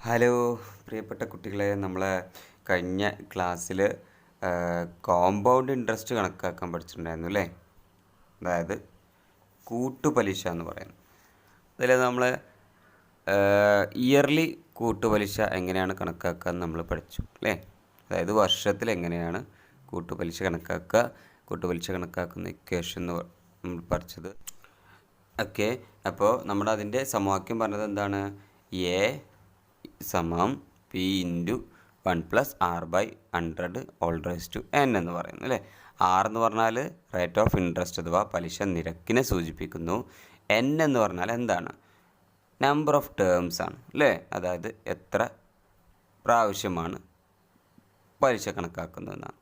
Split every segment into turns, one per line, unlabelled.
Hello പ്രിയപ്പെട്ട കുട്ടികളെ, നമ്മൾ കഴിഞ്ഞ ക്ലാസ്സിൽ കോമ്പൗണ്ട് ഇൻട്രസ്റ്റ് കണക്കാക്കാൻ പഠിച്ചിട്ടുണ്ടായിരുന്നു അല്ലേ? അതായത് കൂട്ടുപലിശ എന്ന് പറയുന്നത്. അതിൽ നമ്മൾ ഇയർലി കൂട്ടുപലിശ എങ്ങനെയാണ് കണക്കാക്കുക എന്ന് നമ്മൾ പഠിച്ചു അല്ലേ? അതായത് വർഷത്തിൽ എങ്ങനെയാണ് കൂട്ടുപലിശ കണക്കാക്കുക, കൂട്ടുപലിശ കണക്കാക്കുന്ന ഇക്വേഷൻ എന്ന് നമ്മൾ പഠിച്ചത്. ഓക്കെ, അപ്പോൾ നമ്മുടെ അതിൻ്റെ സമവാക്യം പറഞ്ഞത് എന്താണ്? എ സമം P into 1+r/100 whole raise to n എന്ന് പറയുന്നു അല്ലേ? ആർ എന്ന് പറഞ്ഞാൽ റേറ്റ് ഓഫ് ഇൻട്രസ്റ്റ് അഥവാ പലിശ നിരക്കിനെ സൂചിപ്പിക്കുന്നു. n എന്ന് പറഞ്ഞാൽ എന്താണ്? നമ്പർ ഓഫ് ടേംസ് ആണ് അല്ലേ? അതായത് എത്ര പ്രാവശ്യമാണ് പലിശ കണക്കാക്കുന്നതെന്നാണ്.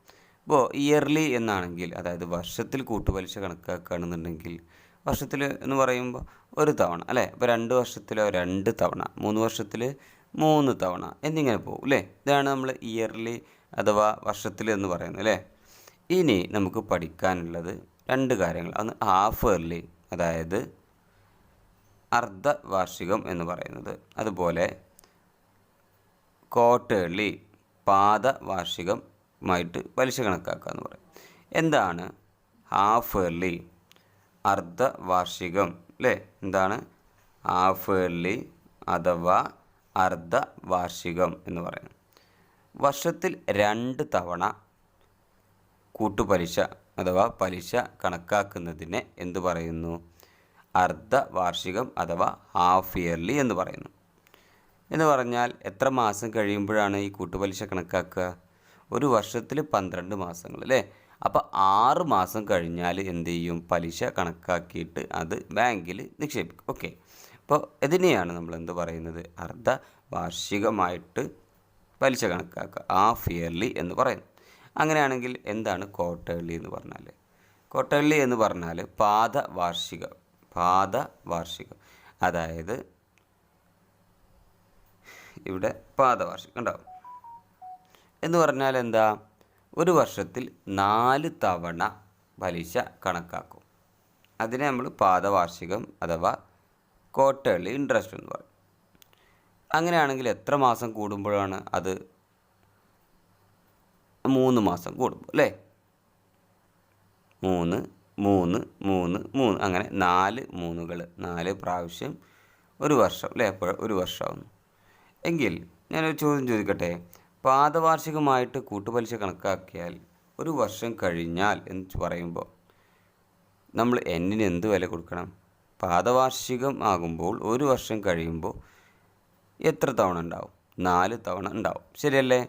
ഇപ്പോൾ ഇയർലി എന്നാണെങ്കിൽ, അതായത് വർഷത്തിൽ കൂട്ടുപലിശ കണക്കാക്കുകയാണെന്നുണ്ടെങ്കിൽ, വർഷത്തിൽ എന്ന് പറയുമ്പോൾ ഒരു തവണ അല്ലേ? ഇപ്പോൾ 2 വർഷത്തിലോ 2 തവണ, 3 വർഷത്തിൽ 3 തവണ എന്നിങ്ങനെ പോകും അല്ലേ? ഇതാണ് നമ്മൾ ഇയർലി അഥവാ വർഷത്തിൽ എന്ന് പറയുന്നത് അല്ലേ? ഇനി നമുക്ക് പഠിക്കാനുള്ളത് 2 കാര്യങ്ങൾ. ഒന്ന് ഹാഫ് ഇയർലി, അതായത് അർദ്ധവാർഷികം എന്ന് പറയുന്നത്, അതുപോലെ ക്വാർട്ടേർലി പാദവാർഷികമായിട്ട് പലിശ കണക്കാക്കുക എന്ന് പറയും. എന്താണ് ഹാഫ് ഇയർലി, അർദ്ധവാർഷികം അല്ലേ? എന്താണ് ഹാഫ് ഇയർലി അഥവാ അർദ്ധവാർഷികം എന്ന് പറയുന്നത്? വർഷത്തിൽ 2 തവണ കൂട്ടുപലിശ അഥവാ പലിശ കണക്കാക്കുന്നതിനെ എന്തു പറയുന്നു? അർദ്ധവാർഷികം അഥവാ ഹാഫ് ഇയർലി എന്ന് പറയുന്നു. എന്ന് പറഞ്ഞാൽ എത്ര മാസം കഴിയുമ്പോഴാണ് ഈ കൂട്ടുപലിശ കണക്കാക്കുക? ഒരു വർഷത്തിൽ 12 മാസങ്ങൾ അല്ലേ? അപ്പോൾ 6 മാസം കഴിഞ്ഞാൽ എന്ത് ചെയ്യും? പലിശ കണക്കാക്കിയിട്ട് അത് ബാങ്കിൽ നിക്ഷേപിക്കും. ഓക്കെ, അപ്പോൾ ഇതിനെയാണ് നമ്മൾ എന്ത് പറയുന്നത്? അർദ്ധവാർഷികമായിട്ട് പലിശ കണക്കാക്കുക, ഹാഫ് ഇയർലി എന്ന് പറയുന്നത്. അങ്ങനെയാണെങ്കിൽ എന്താണ് ക്വാർട്ടേർലി എന്ന് പറഞ്ഞാൽ? ക്വാർട്ടേർലി എന്ന് പറഞ്ഞാൽ പാദവാർഷികം, അതായത് ഇവിടെ പാദവാർഷികം ഉണ്ടാവും എന്ന് പറഞ്ഞാൽ എന്താ? ഒരു വർഷത്തിൽ 4 തവണ പലിശ കണക്കാക്കും. അതിനെ നമ്മൾ പാദവാർഷികം അഥവാ ക്വാർട്ടേർലി ഇൻട്രസ്റ്റ് എന്ന് പറയും. അങ്ങനെയാണെങ്കിൽ എത്ര മാസം കൂടുമ്പോഴാണ് അത്? 3 മാസം കൂടുമ്പോൾ അല്ലേ? 3 3 3 3 അങ്ങനെ 4 മൂന്നുകൾ, 4 പ്രാവശ്യം ഒരു വർഷം അല്ലേ? അപ്പോൾ ഒരു വർഷമാവുന്നു. എങ്കിൽ ഞാനൊരു ചോദ്യം ചോദിക്കട്ടെ. പാദവാർഷികമായിട്ട് കൂട്ടുപലിശ കണക്കാക്കിയാൽ ഒരു വർഷം കഴിഞ്ഞാൽ എന്ന് പറയുമ്പോൾ നമ്മൾ എന്നിന് എന്ത് വില കൊടുക്കണം? പാദവാർഷികം ആകുമ്പോൾ ഒരു വർഷം കഴിയുമ്പോൾ എത്ര തവണ ഉണ്ടാവും? 4 തവണ ഉണ്ടാവും, ശരിയല്ലേ?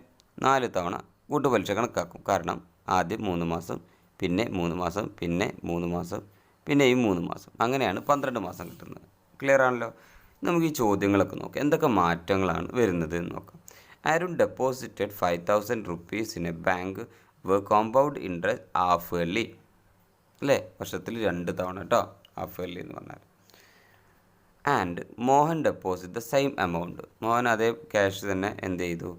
4 തവണ കൂട്ടുപലിശ കണക്കാക്കും. കാരണം ആദ്യം 3 മാസം, പിന്നെ 3 മാസം, പിന്നെ 3 മാസം, പിന്നെയും 3 മാസം, അങ്ങനെയാണ് 12 മാസം കിട്ടുന്നത്. ക്ലിയർ ആണല്ലോ? നമുക്ക് ഈ ചോദ്യങ്ങളൊക്കെ നോക്കാം, എന്തൊക്കെ മാറ്റങ്ങളാണ് വരുന്നത് എന്ന് നോക്കാം. Arun deposited 5,000 rupees in a bank where compound interest half yearly അല്ലേ? വർഷത്തിൽ 2 തവണ കേട്ടോ, ഹാഫ് ഇയർലി എന്ന് പറഞ്ഞാൽ. And Mohan deposit the same amount, Mohan അതേ ക്യാഷ് തന്നെ എന്ത് ചെയ്തു?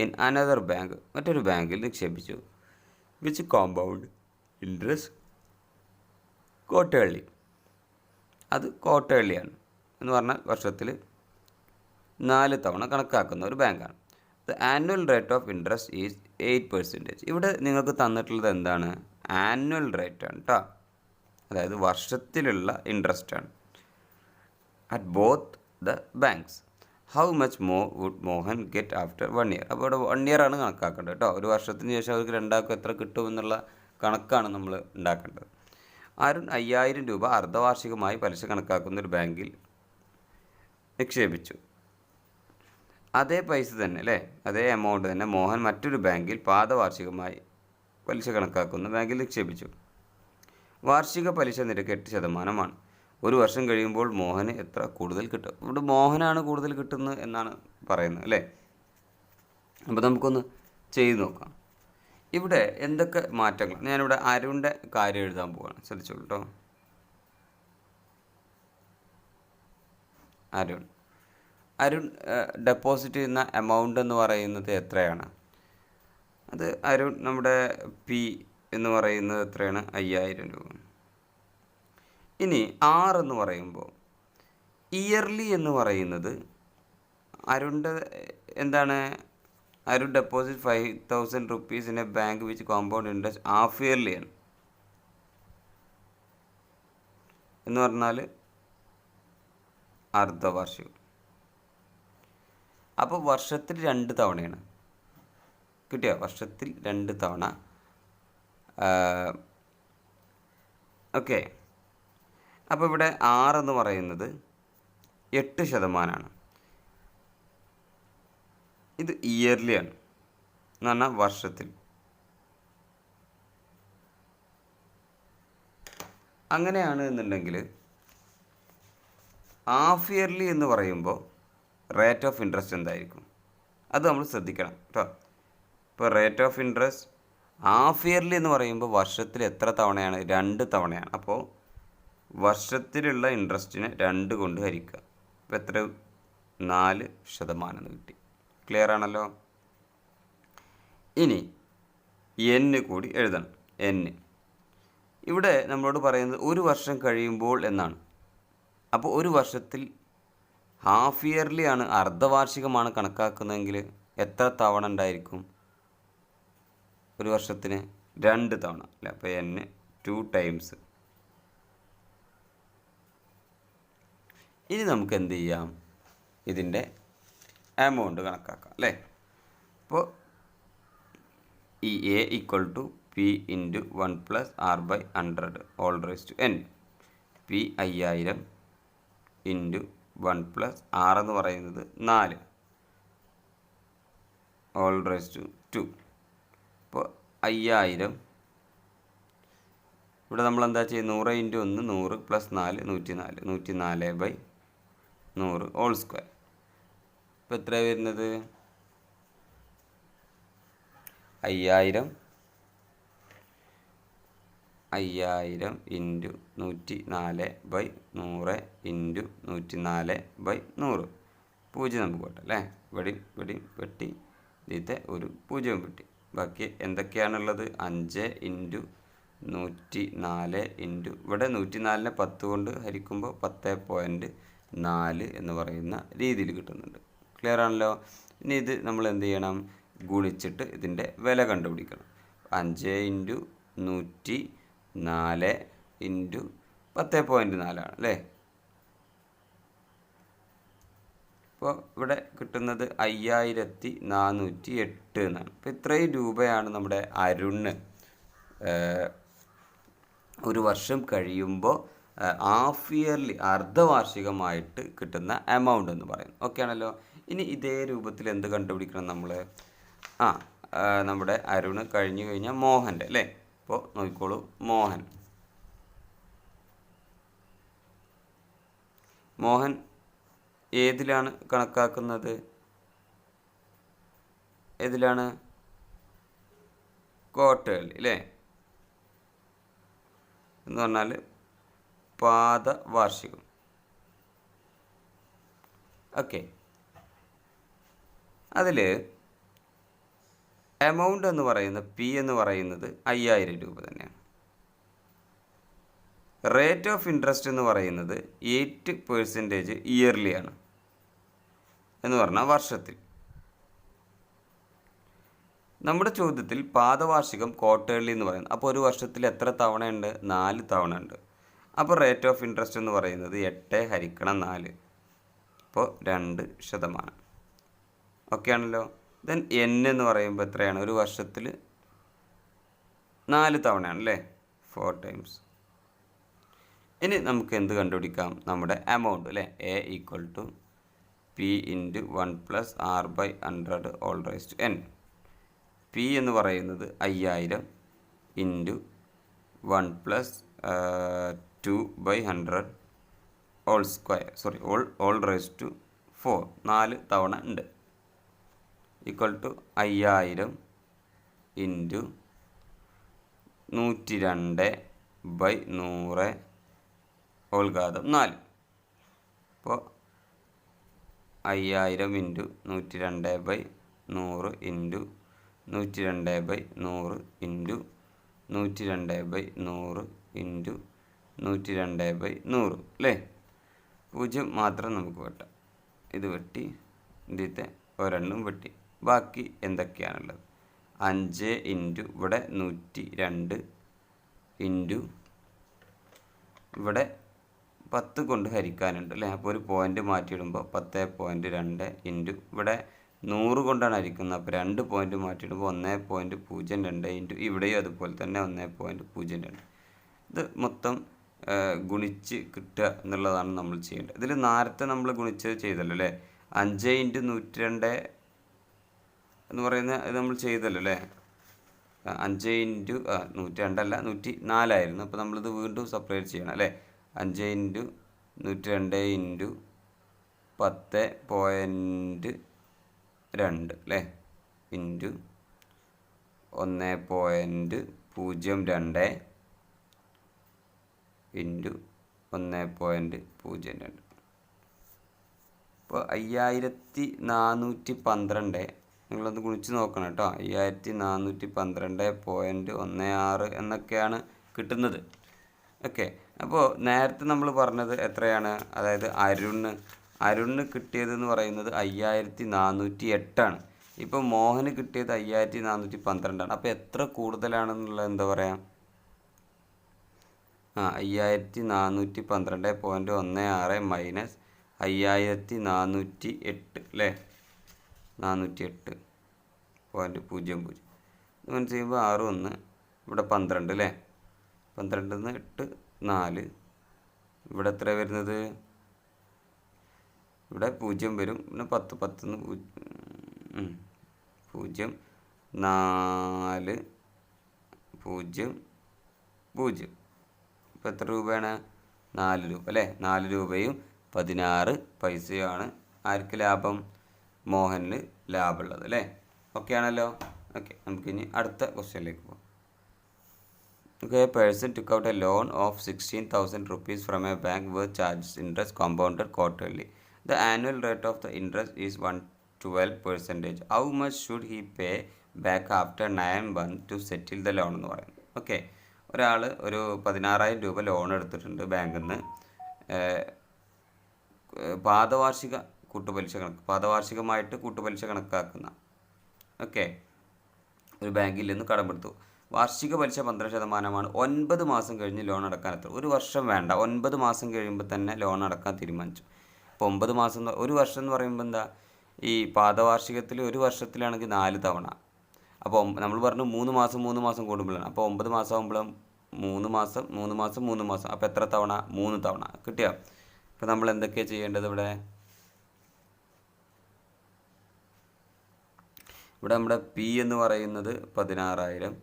ഇൻ അനദർ ബാങ്ക്, മറ്റൊരു ബാങ്കിൽ നിക്ഷേപിച്ചു. വിച്ച് കോമ്പൗണ്ട് ഇൻട്രസ്റ്റ് ക്വാർട്ടേർലി, അത് ക്വാർട്ടേർലിയാണ് എന്ന് പറഞ്ഞാൽ വർഷത്തിൽ 4 തവണ കണക്കാക്കുന്ന ഒരു ബാങ്കാണ്. The annual rate of interest is 8%. ഇവിടെ നിങ്ങൾക്ക് തന്നിട്ടുള്ളത് എന്താണ്? ആനുവൽ റേറ്റ് ആണ് കേട്ടോ, അതായത് വർഷത്തിലുള്ള ഇൻട്രസ്റ്റ് ആണ്. At both the banks. How much more would Mohan get after 1 year? അപ്പോൾ ഇവിടെ 1 year ആണ് കണക്കാക്കേണ്ടത് കേട്ടോ. ഒരു വർഷത്തിന് ശേഷം അവർക്ക് രണ്ടാൾക്കും എത്ര കിട്ടുമെന്നുള്ള കണക്കാണ് നമ്മൾ ഉണ്ടാക്കേണ്ടത്. അരുൺ 5,000 രൂപ അർദ്ധവാർഷികമായി പലിശ കണക്കാക്കുന്ന ഒരു ബാങ്കിൽ നിക്ഷേപിച്ചു. അതേ പൈസ തന്നെ അല്ലേ, അതേ എമൗണ്ട് തന്നെ മോഹൻ മറ്റൊരു ബാങ്കിൽ പാദവാർഷികമായി പലിശ കണക്കാക്കുന്ന ബാങ്കിൽ നിക്ഷേപിച്ചു. വാർഷിക പലിശ നിരക്ക് 8%. ഒരു വർഷം കഴിയുമ്പോൾ മോഹന് എത്ര കൂടുതൽ കിട്ടും? ഇവിടെ മോഹനാണ് കൂടുതൽ കിട്ടുന്നത് എന്നാണ് പറയുന്നത് അല്ലേ? അപ്പോൾ നമുക്കൊന്ന് ചെയ്ത് നോക്കാം. ഇവിടെ എന്തൊക്കെ മാറ്റങ്ങൾ? ഞാനിവിടെ അരുണിൻ്റെ കാര്യം എഴുതാൻ പോവുകയാണ്, ശ്രദ്ധിച്ചോളൂ കേട്ടോ. അരുൺ ഡെപ്പോസിറ്റ് ചെയ്യുന്ന എമൗണ്ട് എന്ന് പറയുന്നത് എത്രയാണ്? അത് അരുൺ നമ്മുടെ പി എന്ന് പറയുന്നത് എത്രയാണ്? 5,000 രൂപ. ഇനി ആർ എന്ന് പറയുമ്പോൾ ഇയർലി എന്ന് പറയുന്നത് അരുണിൻ്റെ എന്താണ് അരു deposit 5,000 rupees in a bank which compound interest half yearly ആണ് എന്ന് പറഞ്ഞാൽ അർദ്ധവാർഷികം. അപ്പോൾ വർഷത്തിൽ 2 തവണയാണ് കിട്ടിയോ? വർഷത്തിൽ 2 തവണ. ഓക്കെ. അപ്പോൾ ഇവിടെ 6 എന്ന് പറയുന്നത് 8%. ഇത് ഇയർലി ആണ് എന്ന് പറഞ്ഞാൽ വർഷത്തിൽ. അങ്ങനെയാണ് എന്നുണ്ടെങ്കിൽ ഹാഫ് ഇയർലി എന്ന് പറയുമ്പോൾ റേറ്റ് ഓഫ് ഇൻട്രസ്റ്റ് എന്തായിരിക്കും? അത് നമ്മൾ ശ്രദ്ധിക്കണം കേട്ടോ. ഇപ്പോൾ rate of interest half yearly എന്ന് പറയുമ്പോൾ വർഷത്തിൽ എത്ര തവണയാണ്? 2 തവണയാണ്. അപ്പോൾ വർഷത്തിലുള്ള ഇൻട്രസ്റ്റിനെ 2 കൊണ്ട് ഹരിക്കുക. ഇപ്പോൾ എത്ര? 4% എന്ന് കിട്ടി. ക്ലിയർ ആണല്ലോ? ഇനി എൻ കൂടി എഴുതണം. എൻ ഇവിടെ നമ്മളോട് പറയുന്നത് 1 വർഷം കഴിയുമ്പോൾ എന്നാണ്. അപ്പോൾ ഒരു വർഷത്തിൽ ഹാഫ് ഇയർലി ആണ്, അർദ്ധവാർഷികമാണ് കണക്കാക്കുന്നതെങ്കിൽ എത്ര തവണ ഉണ്ടായിരിക്കും? ഒരു വർഷത്തിന് 2 തവണ അല്ലേ? അപ്പോൾ എൻ 2 times. ഇനി നമുക്ക് എന്ത് ചെയ്യാം? ഇതിൻ്റെ എമൗണ്ട് കണക്കാക്കാം അല്ലേ? അപ്പോൾ ഈ A equal to P into 1 + r/100 whole raise to n. P 5000 into 1 + r എന്ന് പറയുന്നത് 4 ഓൾ റൈസ് ടു 2. അപ്പോൾ 5000 ഇവിടെ നമ്മൾ എന്താ ചെയ്യുക? 100 × 1 100 + 4 104 104/100 ഹോൾ സ്ക്വയർ. ഇപ്പോൾ എത്രയാണ് വരുന്നത്? 5000 ഇൻറ്റു 104/100 ഇൻറ്റു 104/100. 0 നമുക്ക് പോട്ടെ അല്ലേ? ഇവിടെയും വെട്ടി, ഇതിത്തെ ഒരു 0 വെട്ടി. ബാക്കി എന്തൊക്കെയാണുള്ളത്? 5 ഇൻറ്റു 104 ഇൻറ്റു ഇവിടെ 104നെ 10 കൊണ്ട് ഹരിക്കുമ്പോൾ 10.4 എന്ന് പറയുന്ന രീതിയിൽ കിട്ടുന്നുണ്ട്. ക്ലിയർ ആണല്ലോ? ഇനി ഇത് നമ്മൾ എന്ത് ചെയ്യണം? ഗുണിച്ചിട്ട് ഇതിൻ്റെ വില കണ്ടുപിടിക്കണം. 5 ഇൻറ്റു 104 ഇൻറ്റു 10.4 അല്ലേ? അപ്പോൾ ഇവിടെ കിട്ടുന്നത് 5408 എന്നാണ്. അപ്പോൾ ഇത്രയും രൂപയാണ് നമ്മുടെ അരുണ് ഒരു വർഷം കഴിയുമ്പോൾ ഹാഫ് ഇയർലി അർദ്ധവാർഷികമായിട്ട് കിട്ടുന്ന എമൗണ്ട് എന്ന് പറയുന്നത്. ഓക്കെ ആണല്ലോ? ഇനി ഇതേ രൂപത്തിൽ എന്ത് കണ്ടുപിടിക്കണം നമ്മൾ? നമ്മുടെ അരുണ് കഴിഞ്ഞു കഴിഞ്ഞാൽ മോഹൻ്റെ അല്ലേ? അപ്പോൾ നോക്കിക്കോളൂ. മോഹൻ ഏതിലാണ് കണക്കാക്കുന്നത്? ഏതിലാണ്? ക്വാർട്ടേർലി അല്ലേ? എന്ന് പറഞ്ഞാൽ പാദവാർഷികം. ഓക്കെ. അതിൽ എമൗണ്ട് എന്ന് പറയുന്നത് പി എന്ന് പറയുന്നത് 5000 രൂപ തന്നെയാണ്. റേറ്റ് ഓഫ് ഇൻട്രസ്റ്റ് എന്ന് പറയുന്നത് 8% ഇയർലി ആണ് എന്ന് പറഞ്ഞാൽ വർഷത്തിൽ. നമ്മുടെ ചോദ്യത്തിൽ പാദവാർഷികം ക്വാർട്ടേർലി എന്ന് പറയുന്നത്. അപ്പോൾ ഒരു വർഷത്തിൽ എത്ര തവണയുണ്ട്? 4 തവണ ഉണ്ട്. അപ്പോൾ റേറ്റ് ഓഫ് ഇൻട്രസ്റ്റ് എന്ന് പറയുന്നത് 8 × 4, അപ്പോൾ 2%. ഓക്കെ ആണല്ലോ? ദെൻ എൻ എന്ന് പറയുമ്പോൾ എത്രയാണ്? ഒരു വർഷത്തിൽ 4 തവണയാണ് അല്ലേ? 4 times. ഇനി നമുക്ക് എന്ത് കണ്ടുപിടിക്കാം? നമ്മുടെ എമൗണ്ട് അല്ലേ? A equal to P into 1 + r/100 whole raise to n. P എന്ന് പറയുന്നത് 5000 into 1 + 2/100 whole square whole raise to 4. 4 തവണ ഉണ്ട്. ഈക്വൽ ടു 5000 ഇൻറ്റു 102/100 ഹോൾ ഘാതം 4. അപ്പോൾ 5000 ഇൻറ്റു 102/100 ഇൻറ്റു 102/100 ഇൻറ്റു 102/100 ഇൻറ്റു 102/100 അല്ലേ? 0 മാത്രം നമുക്ക് വെട്ടാം. ഇത് വെട്ടി ഇതിത്തെ ഒരെണ്ണം വെട്ടി. ബാക്കി എന്തൊക്കെയാണുള്ളത്? 5 ഇൻറ്റു ഇവിടെ 102 ഇൻറ്റു ഇവിടെ 10 കൊണ്ട് ഹരിക്കാനുണ്ട് അല്ലേ? അപ്പോൾ ഒരു പോയിൻ്റ് മാറ്റിയിടുമ്പോൾ 10.2 ഇൻറ്റു ഇവിടെ 100 കൊണ്ടാണ് ഹരിക്കുന്നത്. അപ്പോൾ 2 പോയിൻ്റ് മാറ്റിയിടുമ്പോൾ 1.02 ഇൻറ്റു ഇവിടെയും അതുപോലെ തന്നെ 1.02. ഇത് മൊത്തം ഗുണിച്ച് കിട്ടുക എന്നുള്ളതാണ് നമ്മൾ ചെയ്യേണ്ടത്. ഇതിൽ നേരത്തെ നമ്മൾ ഗുണിച്ച് ചെയ്തല്ലോ അല്ലേ? 5 ഇൻറ്റു 102 എന്ന് പറയുന്ന ഇത് നമ്മൾ ചെയ്തല്ലോ അല്ലേ? 5 ഇൻറ്റു 102 അല്ല 104 ആയിരുന്നു. അപ്പോൾ നമ്മളിത് വീണ്ടും സെപ്പറേറ്റ് ചെയ്യണം അല്ലേ? 5 ഇൻറ്റു 102 ഇൻറ്റു 10.2 അല്ലേ? Into 1.02 into 1.02. അപ്പോൾ 5412 നിങ്ങളത് ഗുണിച്ച് നോക്കണം കേട്ടോ. 5412.16 എന്നൊക്കെയാണ് കിട്ടുന്നത്. ഓക്കെ. അപ്പോൾ നേരത്തെ നമ്മൾ പറഞ്ഞത് എത്രയാണ്? അതായത് അരുണ് കിട്ടിയതെന്ന് പറയുന്നത് 5408 ഇപ്പോൾ മോഹന് കിട്ടിയത് 5412 അപ്പോൾ എത്ര കൂടുതലാണെന്നുള്ളത് എന്താ പറയുക? 5412.16 മൈനസ് 5408 അല്ലേ? 408.00 ഇത് മനസ്സിലാകുമ്പോൾ 61 ഇവിടെ 12 അല്ലേ? 12 8 4 ഇവിടെ എത്ര വരുന്നത്? ഇവിടെ 0 വരും. പിന്നെ 10 0 4 0 0. ഇപ്പോൾ എത്ര രൂപയാണ്? 4 രൂപ അല്ലേ? 4 രൂപയും 16 പൈസയാണ് ആർക്ക് ലാഭം? മോഹന് ലാഭമുള്ളത് അല്ലേ? ഓക്കെ ആണല്ലോ. ഓക്കെ, നമുക്കിനി അടുത്ത ക്വസ്റ്റ്യനിലേക്ക് പോകാം. Okay, a person took out a loan of 16,000 rupees from a bank which charges interest compounded quarterly. The annual rate of the interest is 112%. How much should he pay back after 9 months to settle the loan എന്ന് പറയുന്നത്? Okay, ഒരാൾ ഒരു 16,000 രൂപ loan എടുത്തിട്ടുണ്ട് ബാങ്കിൽ നിന്ന്. പാദവാർഷികമായിട്ട് കൂട്ടുപലിശ കണക്കാക്കുന്ന ഒരു ബാങ്കിൽ നിന്ന് കടമെടുത്തു. വാർഷിക പലിശ 12%. 9 മാസം കഴിഞ്ഞ് ലോൺ അടക്കാൻ എത്ര? ഒരു വർഷം വേണ്ട, 9 മാസം കഴിയുമ്പോൾ തന്നെ ലോൺ അടക്കാൻ തീരുമാനിച്ചു. അപ്പോൾ 9 മാസം, ഒരു വർഷം എന്ന് പറയുമ്പോൾ എന്താ? ഈ പാദവാർഷികത്തിൽ ഒരു വർഷത്തിലാണെങ്കിൽ 4 തവണ. അപ്പോൾ നമ്മൾ പറഞ്ഞു 3 മാസം കൂടുമ്പോഴാണ്. അപ്പോൾ 9 മാസം ആകുമ്പോഴും 3 മാസം. അപ്പോൾ എത്ര തവണ? 3 തവണ. കിട്ടിയോ? അപ്പോൾ നമ്മൾ എന്തൊക്കെയാണ് ചെയ്യേണ്ടത്? ഇവിടെ നമ്മുടെ പി എന്ന് പറയുന്നത് 16,000,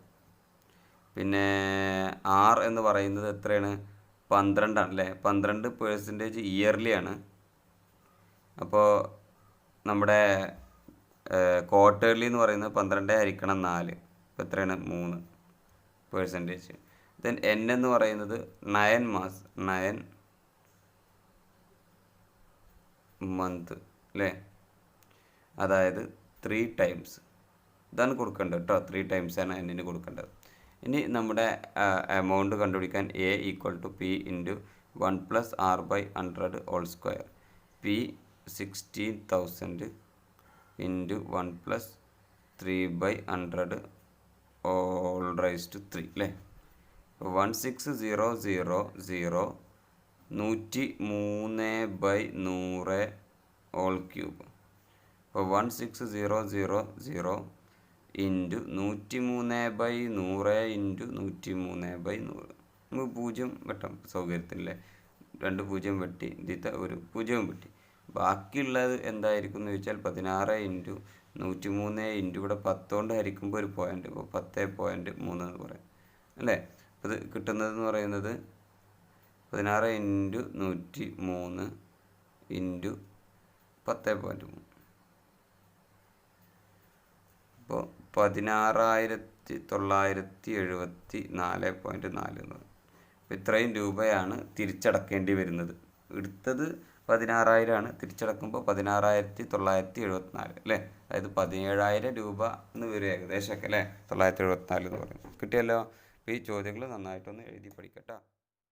പിന്നെ ആർ എന്ന് പറയുന്നത് എത്രയാണ്? 12 അല്ലേ? 12% ഇയർലി ആണ്. അപ്പോൾ നമ്മുടെ ക്വാർട്ടർലി എന്ന് പറയുന്നത് 12 ഹരിക്കണം 4. ഇപ്പോൾ എത്രയാണ്? 3%. ദെൻ എൻ എന്ന് പറയുന്നത് 9 മന്ത് അല്ലേ? അതായത് 3 ടൈംസ്. ഇതാണ് കൊടുക്കേണ്ടത് കേട്ടോ. 3 ടൈംസാണ് എന്നിന് കൊടുക്കേണ്ടത്. ഇനി നമ്മുടെ എമൗണ്ട് കണ്ടുപിടിക്കാൻ A = P into 1 + r/100 whole square. P 16,000 into 1 + 3/100 whole raise to 3 അല്ലേ? 16,000 103/100 ഹോൾ ക്യൂബ്. അപ്പോൾ 16,000 ഇൻറ്റു 103/100 ഇൻറ്റു 103/100. നമുക്ക് 0 വെട്ടാം സൗകര്യത്തിനല്ലേ? 2 0 വെട്ടി, ഇതിത്തെ ഒരു 0 വെട്ടി. ബാക്കിയുള്ളത് എന്തായിരിക്കും എന്ന് ചോദിച്ചാൽ 16 ഇൻറ്റു 103 ഇൻറ്റു ഇവിടെ 10 കൊണ്ട് ഹരിക്കുമ്പോൾ ഒരു പോയിൻ്റ്. ഇപ്പോൾ 10.3 എന്ന് പറയാം അല്ലേ? അത് കിട്ടുന്നതെന്ന് പറയുന്നത് 16 ഇൻറ്റു 103 ഇൻറ്റു 10.3. അപ്പോൾ 16,974.4 എന്ന് പറയും. അപ്പോൾ ഇത്രയും രൂപയാണ് തിരിച്ചടക്കേണ്ടി വരുന്നത്. എടുത്തത് 16,000 ആണ്, തിരിച്ചടക്കുമ്പോൾ 16,974 അല്ലേ? അതായത് 17,000 രൂപ എന്ന് വരും ഏകദേശമൊക്കെ അല്ലേ? 974 എന്ന് പറയും. കിട്ടിയല്ലോ. അപ്പോൾ ഈ ചോദ്യങ്ങൾ നന്നായിട്ടൊന്ന് എഴുതി പഠിക്കട്ടോ.